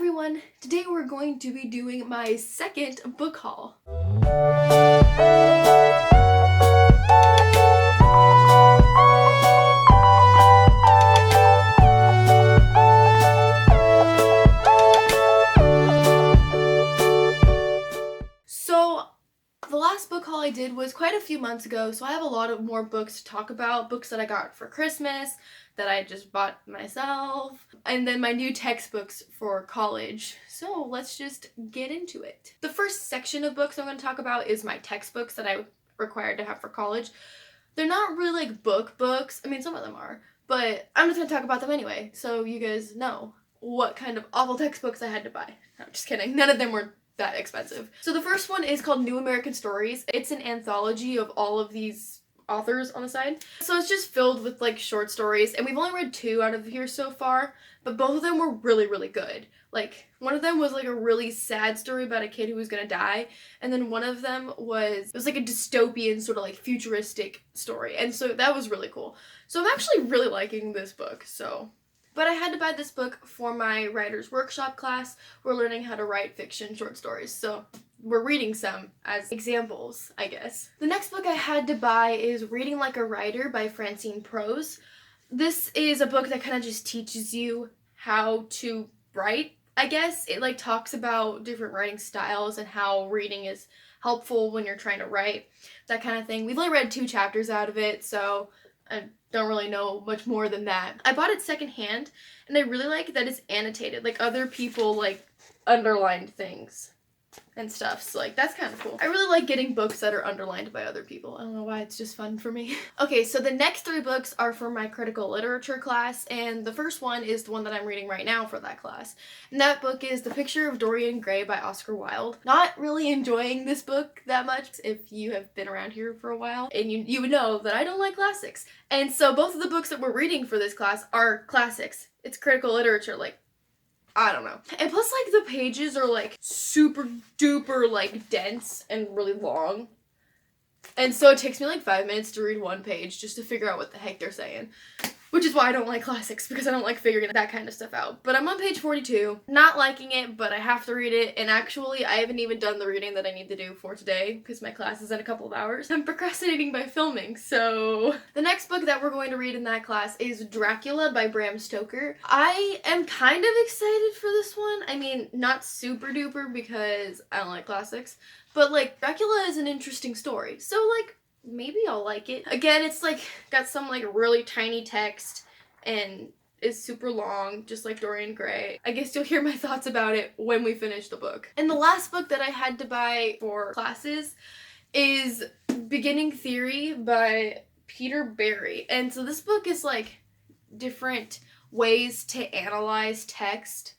everyone! Today we're going to be doing my second book haul. So the last book haul I did was quite a few months ago, so I have a lot of more books to talk about. Books that I got for Christmas, that I just bought myself, and then my new textbooks for college. So let's just get into it. The first section of books I'm going to talk about is my textbooks that I required to have for college. They're not really like books. I mean, some of them are, but I'm just going to talk about them anyway, so you guys know what kind of awful textbooks I had to buy. No, I'm just kidding. None of them were that expensive. So the first one is called New American Stories. It's an anthology of all of these authors on the side. So it's just filled with like short stories, and we've only read 2 out of here so far, but both of them were really, really good. Like, one of them was like a really sad story about a kid who was gonna die, and then one of them was like a dystopian sort of like futuristic story, and so that was really cool. So I'm actually really liking this book, so. But I had to buy this book for my writer's workshop class. We're learning how to write fiction short stories, so we're reading some as examples, I guess. The next book I had to buy is Reading Like a Writer by Francine Prose. This is a book that kind of just teaches you how to write, I guess. It like talks about different writing styles and how reading is helpful when you're trying to write, that kind of thing. We've only read 2 chapters out of it, so I don't really know much more than that. I bought it secondhand, and I really like that it's annotated. Like, other people, like, underlined things and stuff, so, like, that's kind of cool. I really like getting books that are underlined by other people. I don't know why, it's just fun for me. Okay, so the next 3 books are for my critical literature class, and the first one is the one that I'm reading right now for that class. And that book is The Picture of Dorian Gray by Oscar Wilde. Not really enjoying this book that much. If you have been around here for a while, and you would know that I don't like classics. And so both of the books that we're reading for this class are classics. It's critical literature, like, I don't know. And plus, like, the pages are, like, super duper, like, dense and really long. And so it takes me, like, 5 minutes to read one page just to figure out what the heck they're saying. Which is why I don't like classics, because I don't like figuring that kind of stuff out. But I'm on page 42. Not liking it, but I have to read it. And actually, I haven't even done the reading that I need to do for today, because my class is in a couple of hours. I'm procrastinating by filming, so. The next book that we're going to read in that class is Dracula by Bram Stoker. I am kind of excited for this one. I mean, not super duper, because I don't like classics. But, like, Dracula is an interesting story. So, like, maybe I'll like it. Again, it's like got some like really tiny text and is super long, just like Dorian Gray. I guess you'll hear my thoughts about it when we finish the book. And the last book that I had to buy for classes is Beginning Theory by Peter Barry. And so this book is like different ways to analyze text.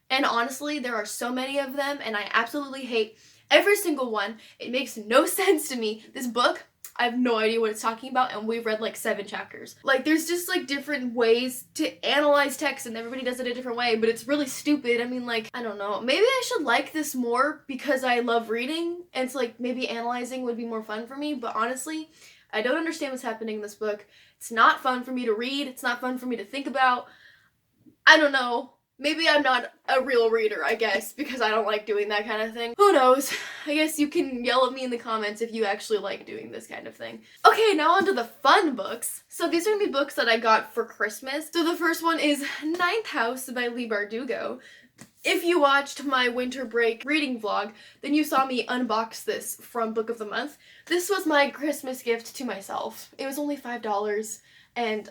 And honestly, there are so many of them, and I absolutely hate every single one. It makes no sense to me. This book, I have no idea what it's talking about, and we've read like 7 chapters. Like, there's just like different ways to analyze text, and everybody does it a different way, but it's really stupid. I mean, like, I don't know. Maybe I should like this more because I love reading, and so like maybe analyzing would be more fun for me, but honestly, I don't understand what's happening in this book. It's not fun for me to read. It's not fun for me to think about. I don't know. Maybe I'm not a real reader, I guess, because I don't like doing that kind of thing. Who knows? I guess you can yell at me in the comments if you actually like doing this kind of thing. Okay, now on to the fun books. So these are gonna be books that I got for Christmas. So the first one is Ninth House by Leigh Bardugo. If you watched my winter break reading vlog, then you saw me unbox this from Book of the Month. This was my Christmas gift to myself. It was only $5, and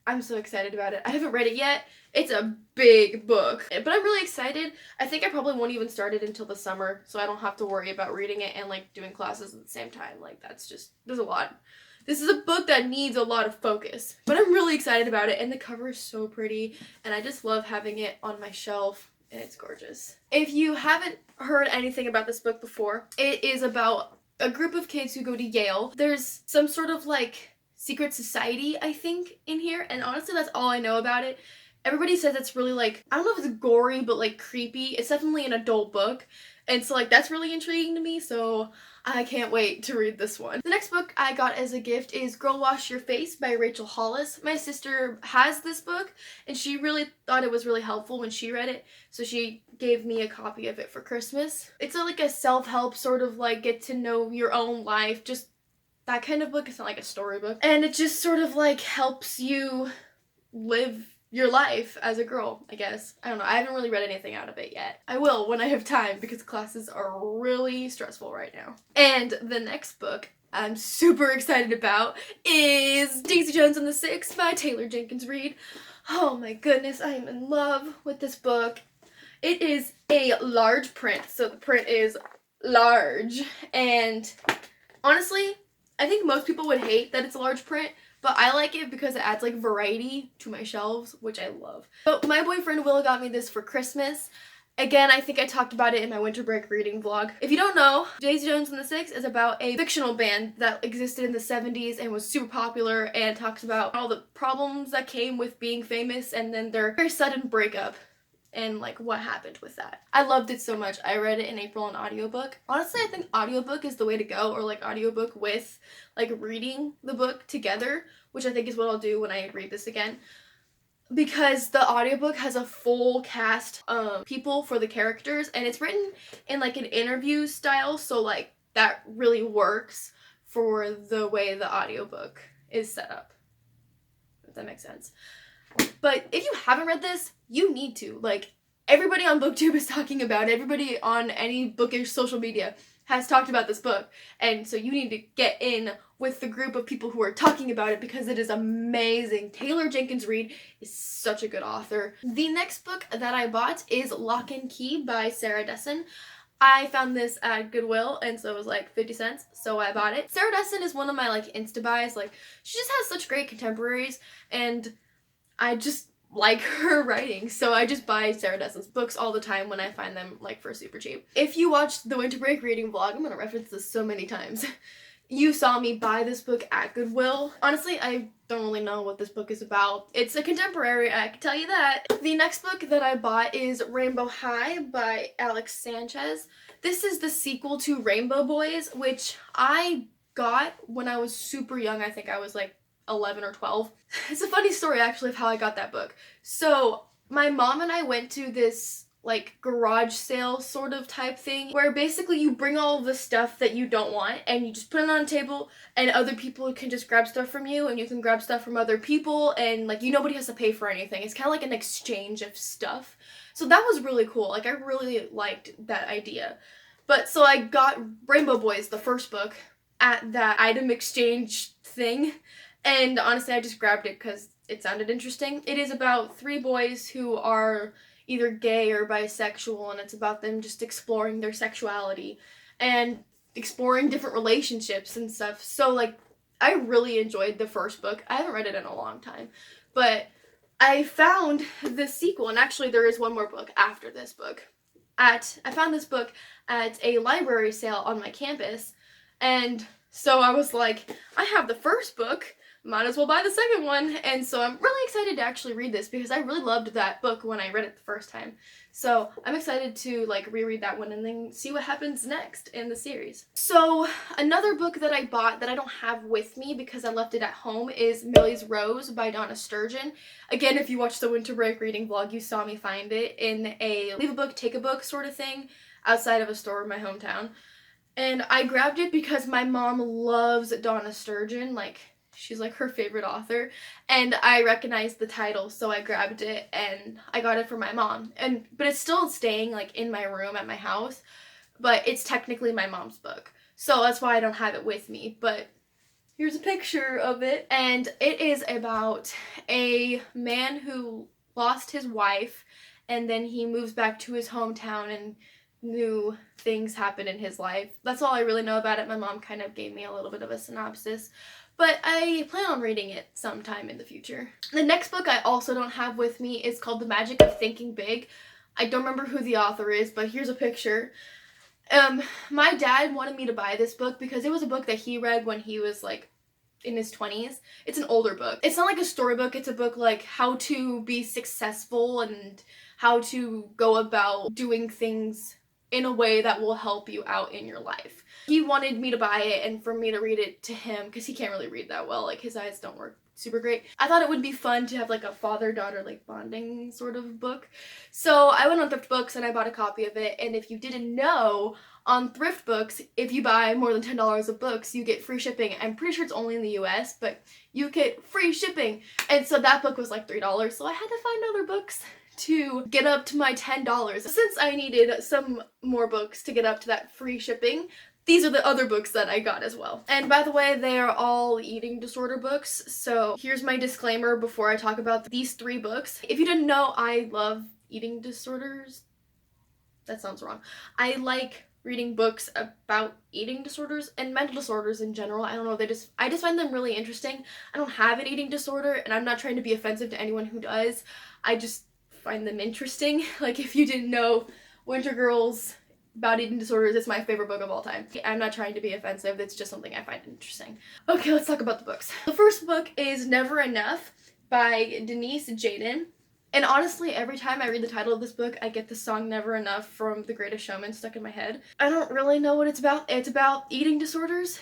I'm so excited about it. I haven't read it yet. It's a big book, but I'm really excited. I think I probably won't even start it until the summer, so I don't have to worry about reading it and like doing classes at the same time. Like, there's a lot. This is a book that needs a lot of focus, but I'm really excited about it, and the cover is so pretty, and I just love having it on my shelf, and it's gorgeous. If you haven't heard anything about this book before, it is about a group of kids who go to Yale. There's some sort of like secret society, I think, in here, and honestly that's all I know about it, Everybody says it's really like, I don't know if it's gory, but like creepy. It's definitely an adult book. And so like that's really intriguing to me, so I can't wait to read this one. The next book I got as a gift is Girl Wash Your Face by Rachel Hollis. My sister has this book and she really thought it was really helpful when she read it, so she gave me a copy of it for Christmas. It's like a self-help sort of like get to know your own life, just that kind of book. It's not like a storybook. And it just sort of like helps you live your life as a girl, I guess. I don't know. I haven't really read anything out of it yet. I will when I have time because classes are really stressful right now. And the next book I'm super excited about is Daisy Jones and the Six by Taylor Jenkins Reid. Oh my goodness, I am in love with this book. It is a large print, so the print is large. And honestly, I think most people would hate that it's a large print, but I like it because it adds like variety to my shelves, which I love. So my boyfriend Will got me this for Christmas. Again, I think I talked about it in my winter break reading vlog. If you don't know, Daisy Jones and the Six is about a fictional band that existed in the 70s and was super popular, and talks about all the problems that came with being famous and then their very sudden breakup and like what happened with that. I loved it so much. I read it in April on audiobook. Honestly, I think audiobook is the way to go, or like audiobook with like reading the book together, which I think is what I'll do when I read this again. Because the audiobook has a full cast of people for the characters, and it's written in like an interview style, so like that really works for the way the audiobook is set up, if that makes sense. But if you haven't read this, you need to. Like, everybody on BookTube is talking about it. Everybody on any bookish social media has talked about this book. And so you need to get in with the group of people who are talking about it because it is amazing. Taylor Jenkins Reid is such a good author. The next book that I bought is Lock and Key by Sarah Dessen. I found this at Goodwill, and so it was like 50 cents, so I bought it. Sarah Dessen is one of my like insta buys. Like, she just has such great contemporaries, and I just like her writing, so I just buy Sarah Dessen's books all the time when I find them like for super cheap. If you watched the winter break reading vlog, I'm gonna reference this so many times, you saw me buy this book at Goodwill. Honestly, I don't really know what this book is about. It's a contemporary, I can tell you that. The next book that I bought is Rainbow High by Alex Sanchez. This is the sequel to Rainbow Boys, which I got when I was super young. I think I was like 11 or 12. It's a funny story actually of how I got that book. So my mom and I went to this like garage sale sort of type thing where basically you bring all of the stuff that you don't want and you just put it on a table, and other people can just grab stuff from you and you can grab stuff from other people, and like nobody has to pay for anything. It's kind of like an exchange of stuff. So that was really cool. Like, I really liked that idea. But so I got Rainbow Boys, the first book, at that item exchange thing. And honestly, I just grabbed it because it sounded interesting. It is about 3 boys who are either gay or bisexual, and it's about them just exploring their sexuality and exploring different relationships and stuff. So, like, I really enjoyed the first book. I haven't read it in a long time, but I found the sequel, and actually there is one more book after this book. I found this book at a library sale on my campus, and so I was like, I have the first book, might as well buy the second one. And so I'm really excited to actually read this because I really loved that book when I read it the first time. So I'm excited to like reread that one and then see what happens next in the series. So another book that I bought that I don't have with me because I left it at home is Mellies Rose by Donna Sturgeon. Again, if you watched the winter break reading vlog, you saw me find it in a leave a book, take a book sort of thing outside of a store in my hometown. And I grabbed it because my mom loves Donna Sturgeon. Like, she's like her favorite author, and I recognized the title, so I grabbed it and I got it for my mom. But it's still staying like in my room at my house, but it's technically my mom's book, so that's why I don't have it with me. But here's a picture of it, and it is about a man who lost his wife, and then he moves back to his hometown and new things happen in his life. That's all I really know about it. My mom kind of gave me a little bit of a synopsis, but I plan on reading it sometime in the future. The next book I also don't have with me is called The Magic of Thinking Big. I don't remember who the author is, but here's a picture. My dad wanted me to buy this book because it was a book that he read when he was like in his 20s. It's an older book. It's not like a storybook, it's a book like how to be successful and how to go about doing things in a way that will help you out in your life. He wanted me to buy it and for me to read it to him because he can't really read that well, like his eyes don't work super great. I thought it would be fun to have like a father-daughter like bonding sort of book. So I went on Thrift Books and I bought a copy of it, and if you didn't know, on Thrift Books, if you buy more than $10 of books, you get free shipping. I'm pretty sure it's only in the US, but you get free shipping. And so that book was like $3, so I had to find other books to get up to my $10. Since I needed some more books to get up to that free shipping, these are the other books that I got as well. And by the way, they are all eating disorder books, so here's my disclaimer before I talk about these 3 books. If you didn't know, I love eating disorders. That sounds wrong. I like reading books about eating disorders and mental disorders in general. I don't know, I just find them really interesting. I don't have an eating disorder, and I'm not trying to be offensive to anyone who does. I just find them interesting. Like, if you didn't know, Winter Girls about eating disorders is my favorite book of all time. I'm not trying to be offensive, it's just something I find interesting. Okay, let's talk about the books. The first book is Never Enough by Denise Jayden. And honestly, every time I read the title of this book, I get the song Never Enough from The Greatest Showman stuck in my head. I don't really know what it's about. It's about eating disorders.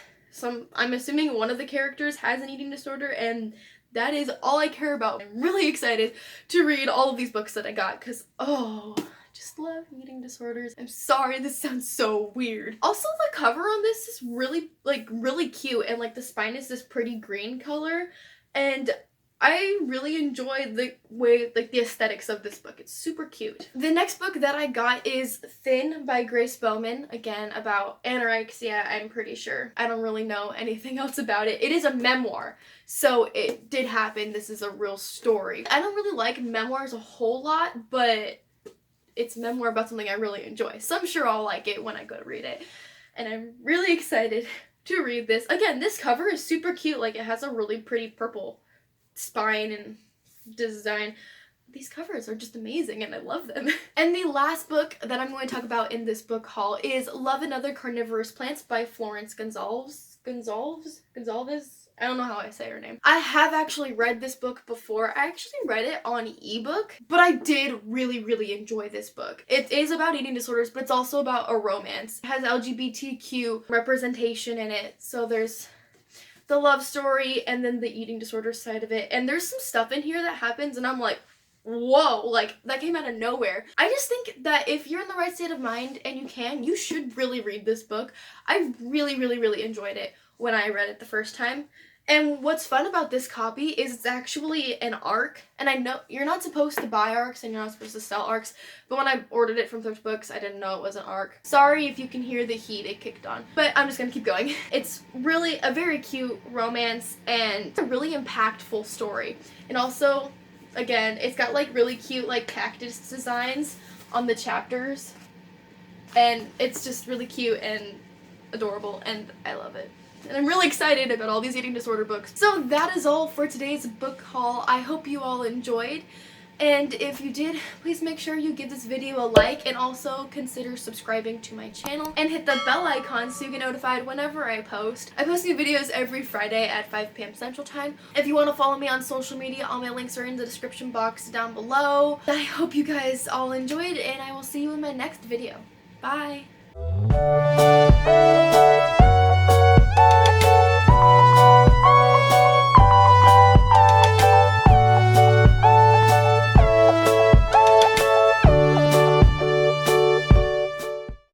I'm assuming one of the characters has an eating disorder, and that is all I care about. I'm really excited to read all of these books that I got because, oh, I just love eating disorders. I'm sorry, this sounds so weird. Also, the cover on this is really cute, and like the spine is this pretty green color, and I really enjoy the way, like, the aesthetics of this book. It's super cute. The next book that I got is Thin by Grace Bowman. Again, about anorexia, I'm pretty sure. I don't really know anything else about it. It is a memoir, so it did happen. This is a real story. I don't really like memoirs a whole lot, but it's a memoir about something I really enjoy. So I'm sure I'll like it when I go to read it. And I'm really excited to read this. Again, this cover is super cute. Like, it has a really pretty purple spine and design. These covers are just amazing and I love them. And the last book that I'm going to talk about in this book haul is Love and Other Carnivorous Plants by Florence Gonzalez. I don't know how I say her name. I have actually read this book before. I actually read it on ebook, but I did really enjoy this book. It is about eating disorders, but it's also about a romance. It has LGBTQ representation in it, so there's the love story and then the eating disorder side of it. And there's some stuff in here that happens and I'm like, whoa, like that came out of nowhere. I just think that if you're in the right state of mind and you should really read this book. I really enjoyed it when I read it the first time. And what's fun about this copy is it's actually an ARC, and I know you're not supposed to buy ARCs and you're not supposed to sell ARCs, but when I ordered it from Thrift Books, I didn't know it was an ARC. Sorry if you can hear the heat it kicked on, but I'm just gonna keep going. It's really a very cute romance and a really impactful story. And also, again, it's got like really cute like cactus designs on the chapters, and it's just really cute and adorable, and I love it. And I'm really excited about all these eating disorder books. So that is all for today's book haul. I hope you all enjoyed. And if you did, please make sure you give this video a like and also consider subscribing to my channel and hit the bell icon so you get notified whenever I post. I post new videos every Friday at 5 p.m. Central Time. If you want to follow me on social media, all my links are in the description box down below. I hope you guys all enjoyed, and I will see you in my next video. Bye!